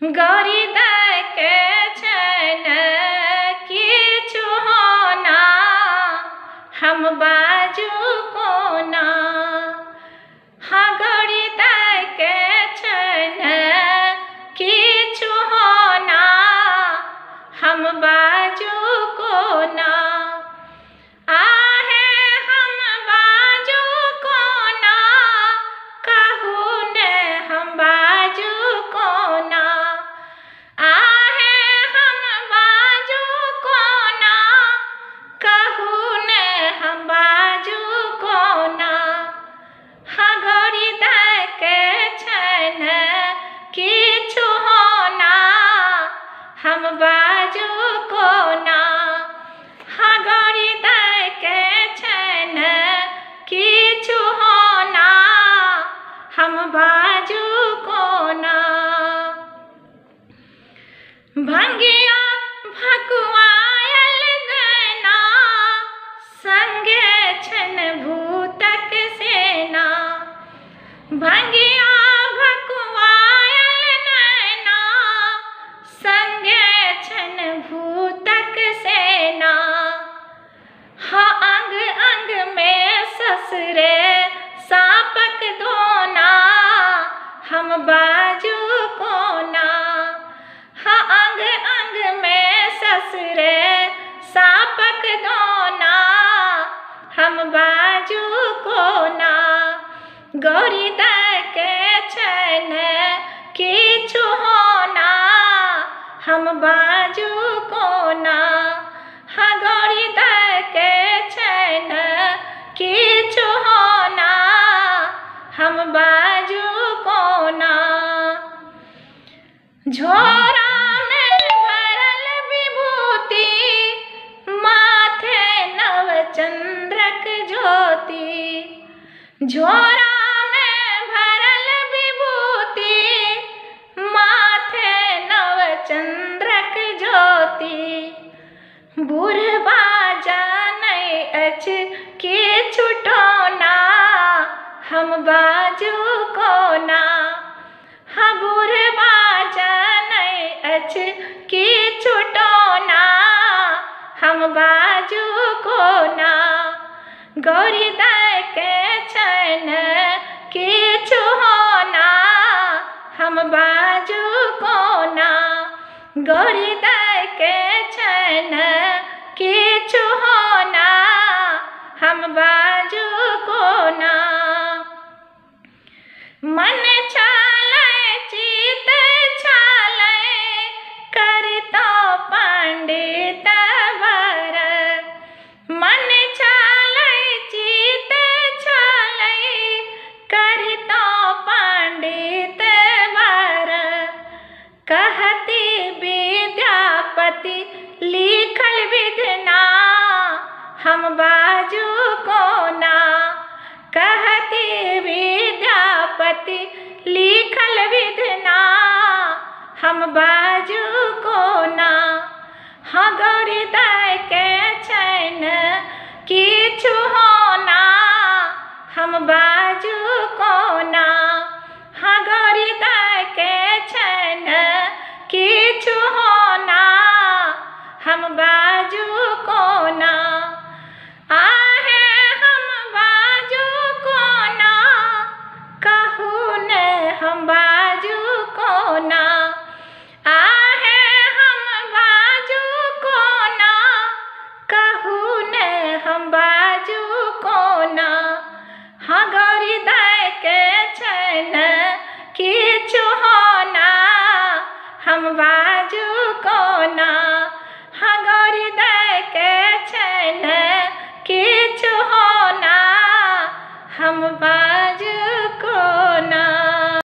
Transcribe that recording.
गौरी दाय के छन किछु होना हम बाजू कोना। हाँ गौरी दाय के छन किछु होना हम बाजू कोना। आहे हम बाजू कोना कहू ने हम बाजू कोना। आहे हम बाजू कोना कहू ने हम बाजू कोना। हाँ गौरी दाय के छन किछु होना हम बाजू कोना। हाँ गौरी दाय के छन किछु होना हम बाजू कोना। भंगिया भकुआयल देना संगे छन भूतक सेना। भंगिया भकुआयल नैना संगे छन भूतक सेना। हाँ अंग अंग में ससुरे सापक दोना हम बाजू कोना। हाँ अंग अंग में ससुरे सापक दोना हम बाजू कोना। गौरी दाय के छन किछु होना हम बाजू कोना। हाँ गौरी दाय के छन किछु होना हम बाजू कोना। झोरा में भरल विभूति माथे नव चंद्रक ज्योति। झोरा में भरल विभूति माथे नव चंद्रक ज्योति। बुढ़बा जानै अछि किछु टोना हम बाजू कोना। हाँ बुढ़बा जानै अछि किछु टोना हम बाजू कोना। गौरी दाय के छन किछु होना हम बाजू कोना। गौरी दाय के छन किछु होना हम बाजू कोना। मन छालै चित छालै करितो पंडित वर। मन छालै चित छालै करितो पंडित वर। कहती विद्यापति लिखल विधना हम बाजू कोना। कहती विद्यापति लिखल विधना हम बाजू कोना। हाँ गौरी दाय के छन किछु होना हम बाजू कोना। हाँ गौरी दाय के छन किछु होना हम बाजू कोना। आहे हम बाजू कोना कहू ने हम बाजू कोना। आहे हम बाजू कोना कहू ने हम बाजू कोना। हाँ गौरी दाय के छन किछु होना हम बाजू कोना।